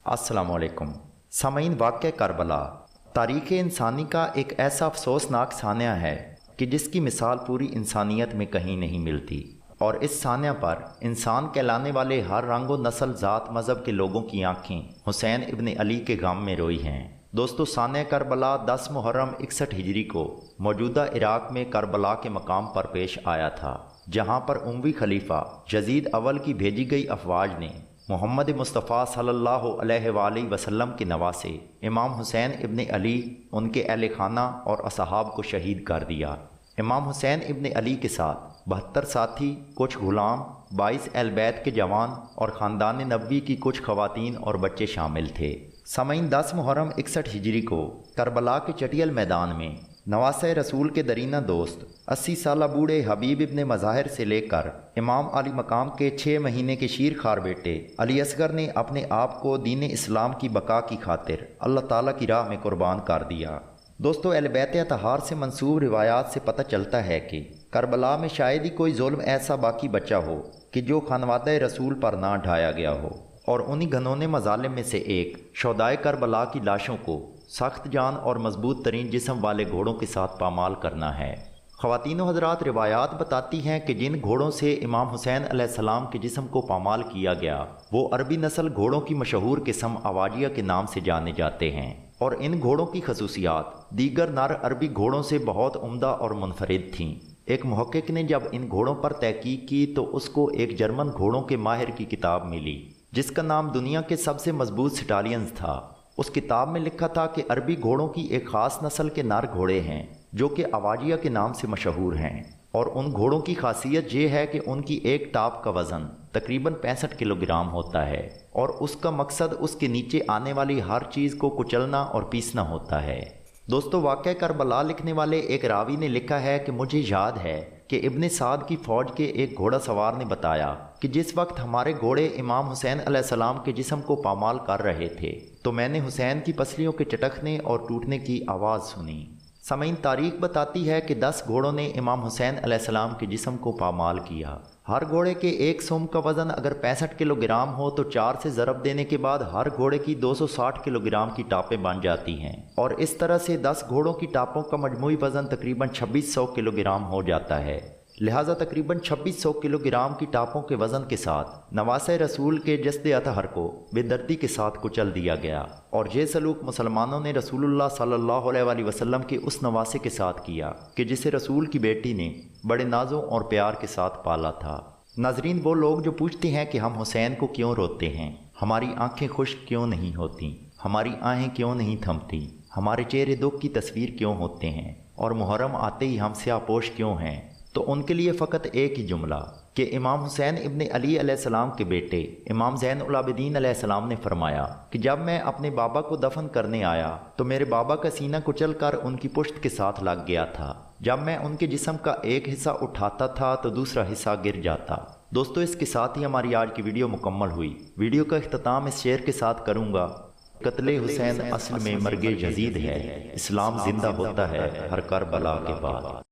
अस्सलाम वालेकुम सामीन। वाक़या करबला तारीख़ इंसानी का एक ऐसा अफसोसनाक सान्या है कि जिसकी मिसाल पूरी इंसानियत में कहीं नहीं मिलती, और इस सान्या पर इंसान कहलाने वाले हर रंग व नस्ल ज़ात मज़हब के लोगों की आँखें हुसैन इब्न अली के गम में रोई हैं। दोस्तों, सान्या करबला 10 मुहर्रम 61 हिजरी को मौजूदा इराक़ में करबला के मकाम पर पेश आया था, जहाँ पर उमवी खलीफा यजीद अव्वल की भेजी गई अफवाज ने मोहम्मद मुस्तफ़ा सल्लल्लाहु अलैहि वसल्लम के नवासे इमाम हुसैन इब्न अली, उनके अहल खाना और असहाब को शहीद कर दिया। इमाम हुसैन इब्न अली के साथ 72 साथी, कुछ गुलाम, 22 अहल बैत के जवान और ख़ानदान नबवी की कुछ ख़वातीन और बच्चे शामिल थे। सामीन, 10 मुहर्रम 61 हिजरी को करबला के चटियल मैदान में नवासे रसूल के दरीना दोस्त 80 साल बूढ़े हबीब इब्न मज़ाहिर से लेकर इमाम अली मकाम के 6 महीने के शीर खार बेटे अली असगर ने अपने आप को दीन इस्लाम की बका की खातिर अल्लाह ताला की राह में कुर्बान कर दिया। दोस्तों, अहले बैत अतहार से मंसूब रिवायात से पता चलता है कि करबला में शायद ही कोई जुल्म ऐसा बाकी बचा हो कि जो खानवादा रसूल पर ना ढाया गया हो, और उन्हीं घनौने मजालिम में से एक शोदाए करबला की लाशों को सख्त जान और मजबूत तरीन जिस्म वाले घोड़ों के साथ पामाल करना है। ख़वातीनो हज़रात, रिवायात बताती हैं कि जिन घोड़ों से इमाम हुसैन अलैहिस्सलाम के जिस्म को पामाल किया गया वो अरबी नस्ल घोड़ों की मशहूर किस्म आवाजिया के नाम से जाने जाते हैं, और इन घोड़ों की खसूसियात दीगर नर अरबी घोड़ों से बहुत उम्दा और मुनफरिद थीं। एक मुहक्किक ने जब इन घोड़ों पर तहकीक की तो उसको एक जर्मन घोड़ों के माहिर की किताब मिली जिसका नाम दुनिया के सबसे मजबूत स्टालियंस था। उस किताब में लिखा था कि अरबी घोड़ों की एक ख़ास नस्ल के नर घोड़े हैं जो कि आवाजिया के नाम से मशहूर हैं, और उन घोड़ों की खासियत ये है कि उनकी एक टाप का वज़न तकरीबन 65 किलोग्राम होता है, और उसका मकसद उसके नीचे आने वाली हर चीज़ को कुचलना और पीसना होता है। दोस्तों, वाक़या करबला लिखने वाले एक रावी ने लिखा है कि मुझे याद है कि इब्न साद की फ़ौज के एक घोड़ा सवार ने बताया कि जिस वक्त हमारे घोड़े इमाम हुसैन अलैहिस्सलाम के जिस्म को पामाल कर रहे थे तो मैंने हुसैन की पसलियों के चटकने और टूटने की आवाज़ सुनी। सामीन, तारीख बताती है कि 10 घोड़ों ने इमाम हुसैन अलैहिस्सलाम के जिस्म को पामाल किया। हर घोड़े के एक सुम का वज़न अगर 65 किलोग्राम हो तो 4 से ज़रब देने के बाद हर घोड़े की 260 किलोग्राम की टापें बन जाती हैं, और इस तरह से 10 घोड़ों की टापों का मजमूई वज़न तकरीबन 2600 किलोग्राम हो जाता है। लिहाजा तकरीबन 2600 किलोग्राम की टापों के वज़न के साथ नवासे रसूल के जस्द अतहर को बेदर्दी के साथ कुचल दिया गया, और ये सलूक मुसलमानों ने रसूलुल्लाह सल्लल्लाहु अलैहि वसल्लम के उस नवासे के साथ किया कि जिसे रसूल की बेटी ने बड़े नाजों और प्यार के साथ पाला था। नाजरीन, वो लोग जो पूछते हैं कि हम हुसैन को क्यों रोते हैं, हमारी आंखें खुश्क क्यों नहीं होती, हमारी आहें क्यों नहीं थमती, हमारे चेहरे दुख की तस्वीर क्यों होते हैं, और मुहर्रम आते ही हम स्यापोश क्यों हैं, तो उनके लिए फ़कत एक ही जुमला कि इमाम हुसैन इब्न अली अलैहिस्सलाम के बेटे इमाम ज़ैनुल आबिदीन अलैहिस्सलाम ने फरमाया कि जब मैं अपने बाबा को दफन करने आया तो मेरे बाबा का सीना कुचल कर उनकी पुश्त के साथ लग गया था। जब मैं उनके जिस्म का एक हिस्सा उठाता था तो दूसरा हिस्सा गिर जाता। दोस्तों, इसके साथ ही हमारी आज की वीडियो मुकम्मल हुई। वीडियो का इख्तिताम इस शेर के साथ करूँगा। कत्ले हुसैन असल में मर्गे यजीद है, इस्लाम जिंदा होता है हर करबला के बाद।